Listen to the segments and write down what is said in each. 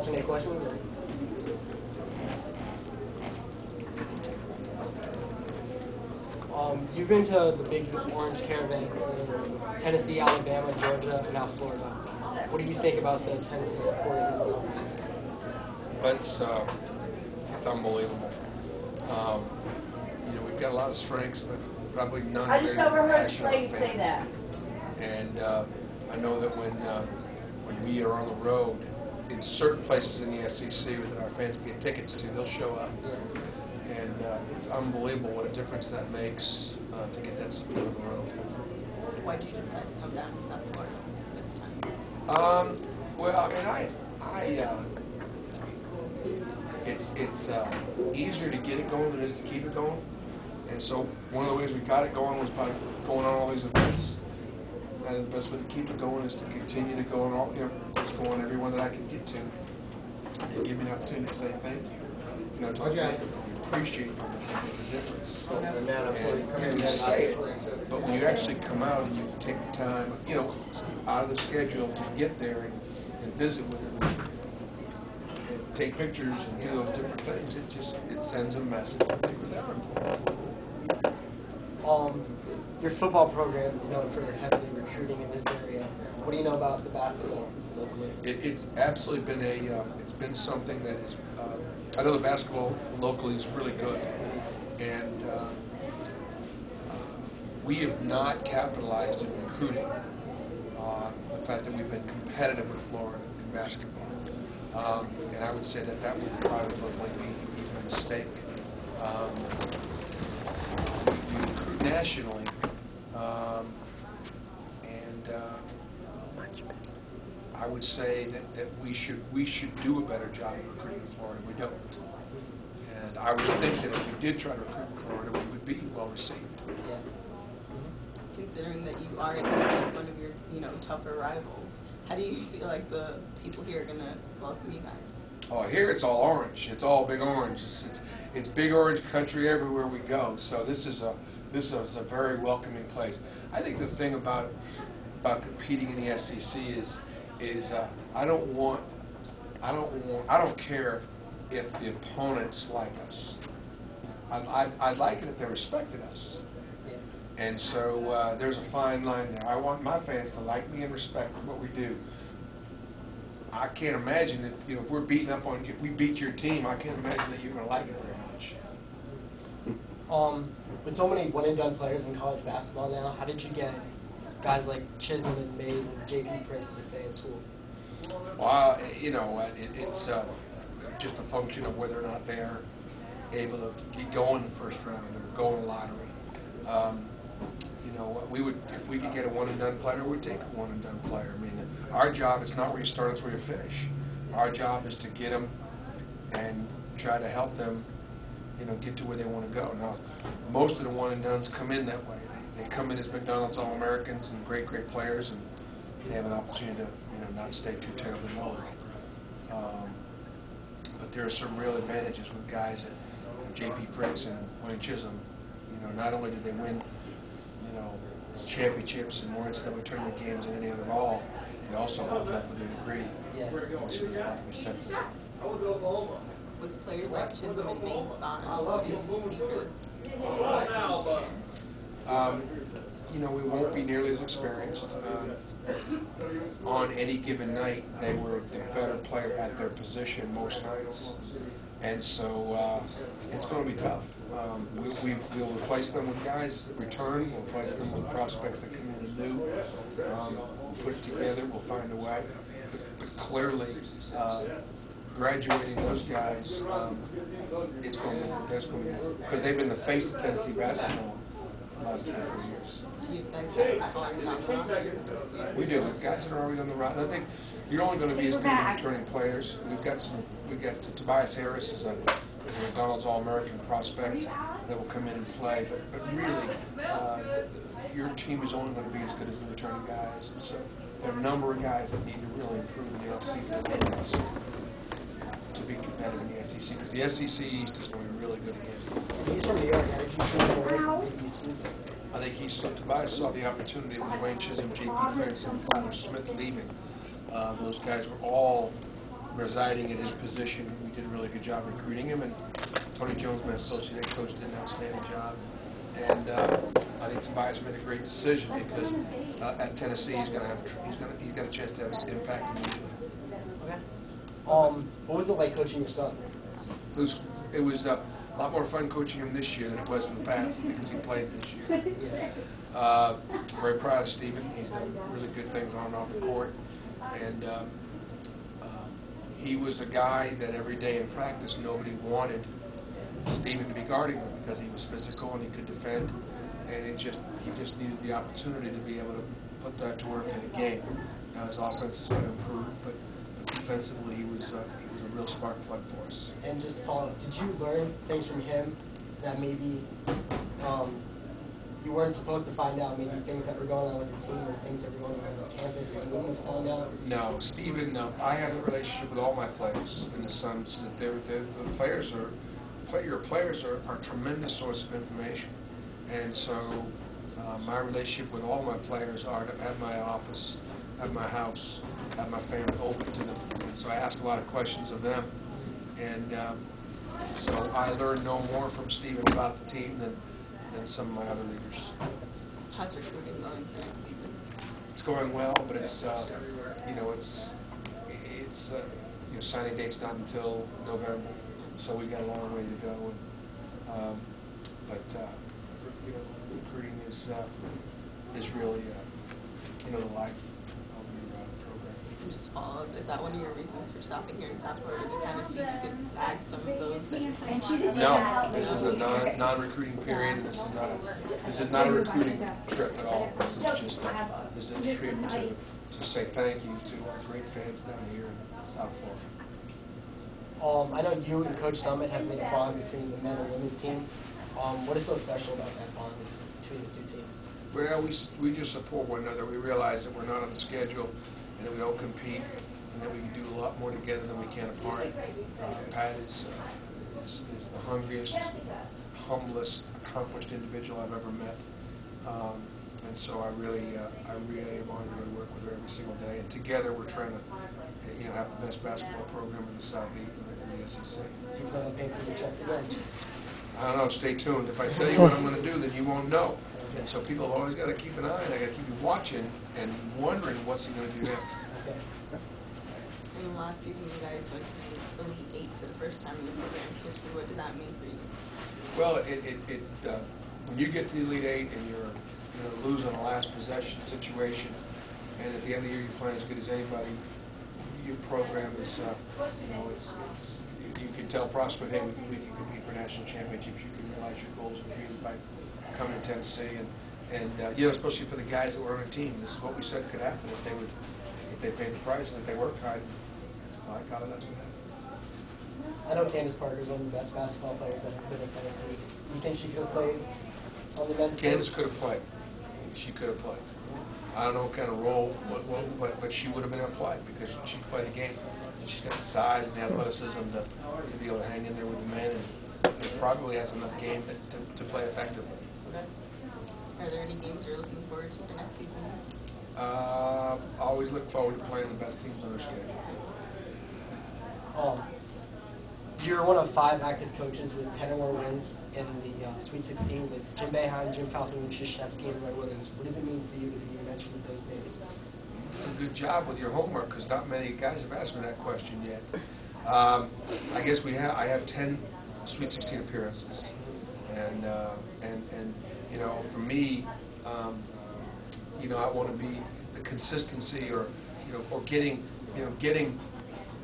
answering any questions? You've been to the big orange caravan in Tennessee, Alabama, Georgia, and now Florida. What do you think about the Tennessee supporters? It's unbelievable. We've got a lot of strengths, but probably none. I just overheard Slade say that. And I know that when we are on the road, in certain places in the SEC that our fans get tickets to, they'll show up. And it's unbelievable what a difference that makes to get that support on the road. Why did you decide to come down to South Florida this time? Well, I mean, it's easier to get it going than it is to keep it going. And so one of the ways we got it going was by going on all these events. And the best way to keep it going is to continue to go on all, let's go on every one that I can get to. And give me an opportunity to say thank you. To appreciate them and make a difference. And you say it, but when you actually come out and you take the time, out of the schedule to get there and visit with them and take pictures and do those different things, it sends a message that they really are important. Your football program is known for heavily recruiting in this area. What do you know about the basketball locally? It's absolutely been it's been something that is, I know the basketball locally is really good, and we have not capitalized in recruiting on the fact that we've been competitive with Florida in basketball. And I would say that would probably be even a mistake. We recruit nationally, and I would say that we should do a better job of recruiting in Florida. We don't. And I would think that if we did try to recruit in Florida, we would be well received. Yeah. Considering that you are against one of your, tougher rivals, how do you feel like the people here are going to welcome you guys? Oh, here it's all orange. It's all big orange. It's big orange country everywhere we go. So this is a very welcoming place. I think the thing about competing in the SEC is I don't care if the opponents like us. I'd like it if they respected us. And so there's a fine line there. I want my fans to like me and respect what we do. I can't imagine that if we're beating up on you, if we beat your team, I can't imagine that you're going to like it very much. With so many one-and-done players in college basketball now, how did you get guys like Chisholm and Mays and J.P. Prince to stay in school? Well, it's just a function of whether or not they're able to get going in the first round or go in the lottery. If we could get a one-and-done player, we'd take a one-and-done player. I mean, our job is not where you start, it's where you finish. Our job is to get them and try to help them, get to where they want to go. Now, most of the one-and-dones come in that way. They come in as McDonald's All-Americans and great players, and they have an opportunity to, not stay too terribly low. But there are some real advantages with guys like J.P. Prince and Wayne Chisholm. Not only did they win, championships and more NCAA tournament games than any other ball, they also held up with a degree. Yeah. With players like Chisholm and Mays gone, we won't be nearly as experienced. On any given night, they were the better player at their position most nights. And so it's going to be tough. We'll replace them with guys that return. We'll replace them with prospects that come in and new. We'll put it together. We'll find a way. But clearly, graduating those guys, that's going to be because they've been the face of Tennessee basketball the last 3 years. We do. We've guys that are already on the route. I think you're only going to be as good as returning players. We've got Tobias Harris is a McDonald's All-American prospect that will come in and play. But really, your team is only going to be as good as the returning guys. And so there are a number of guys that need to really improve in the offseason to be competitive in the SEC. Because the SEC East is going to be really good again. He's from New York. How did you choose I think Tobias saw the opportunity with Wayne Chisholm, J.P. Prince, and Father Smith leaving. Those guys were all residing in his position. We did a really good job recruiting him, and Tony Jones, my associate head coach, did an outstanding job. And I think Tobias made a great decision because at Tennessee he's got a chance to have an impact immediately. Okay. What was it like coaching your son? It was a lot more fun coaching him this year than it was in the past because he played this year. I'm very proud of Stephen. He's done really good things on and off the court, and he was a guy that every day in practice nobody wanted Stephen to be guarding him because he was physical and he could defend, and he just needed the opportunity to be able to put that to work in a game. Now his offense is going to improve, but defensively he was a real spark plug for us. And just to follow up, did you learn things from him that maybe you weren't supposed to find out, maybe things that were going on with your team or things that were going on on campus that you wouldn't have found out? No, Stephen, I have a relationship with all my players in the sense that your players are a tremendous source of information. And so my relationship with all my players are at my office, at my house, at my family, open to them. And so I ask a lot of questions of them. And so I learned no more from Stephen about the team than some of my other leaders. How's recruiting going for next season? It's going well, but it's signing date's not until November, so we got a long way to go. But recruiting is really the life of your program. Just to follow up, is that one of your reasons for stopping here in South Florida to kind of see if you could bag some of those that you're saying? No, this is a non-recruiting period. This is not a recruiting trip at all. This is a trip to say thank you to our great fans down here in South Florida. I know you and Coach Summit have made a bond between the men and women's team. What is so special about that bond between the two teams? Well, we just support one another. We realize that we're not on the schedule and that we don't compete and that we can do a lot more together than we can apart. Pat is the hungriest, humblest, accomplished individual I've ever met. And so I really am honored to work with her every single day. And together we're trying to have the best basketball program in the Southeast and the SEC. Do you plan on paying for your checks again? I don't know. Stay tuned. If I tell you what I'm going to do, then you won't know. And so people have always got to keep an eye, and I got to keep you watching and wondering what's he going to do next. Okay. In the last season, you guys went to the Elite Eight for the first time in the program's history. What did that mean for you? Well, when you get to the Elite Eight and you're losing a last possession situation, and at the end of the year you're playing as good as anybody, your program is, you can tell prospect, hey, we can compete for national championships. You can realize your goals and dreams by coming to Tennessee, and especially for the guys that were on our team. This is what we said could happen if they paid the price and if they worked hard. By God, that's what happened. I know Candace Parker's one of the best basketball players that have been in Tennessee. You think she could have played on the men's team? Candace could have played. She could have played. I don't know what kind of role, but she would have been able to play because she could play the game. She's got the size and the athleticism to be able to hang in there with the men, and probably has enough game to play effectively. Okay. Are there any games you're looking forward to for next season? I always look forward to playing the best teams on our schedule. You're one of 5 active coaches with 10 or more wins in the Sweet 16 with Jim Boeheim, Jim Kaufman, Krzyzewski, and Red Williams. What does it mean for you to be mentioned with those names? Good job with your homework, because not many guys have asked me that question yet. I guess I have 10 Sweet 16 appearances, and for me, I want to be the consistency or getting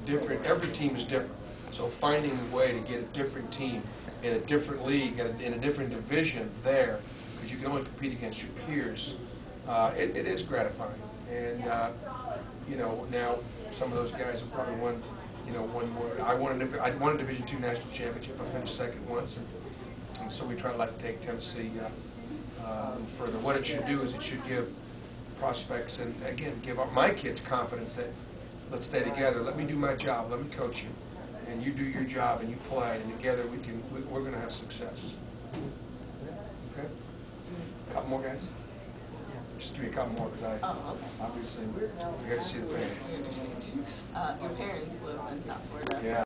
different. Every team is different, so finding a way to get a different team in a different league in a different division there, because you can only compete against your peers. It is gratifying. And now some of those guys have probably won more. I won a Division II national championship. I finished second once, and so we try to take Tennessee further. What it should do is it should give prospects and again give my kids confidence that let's stay together. Let me do my job. Let me coach you, and you do your job and you play, and together we're going to have success. Okay. A couple more guys. just give me a couple more, because Oh, okay. obviously, we got to see the fans. We understand. Your parents live in South Florida. Yeah.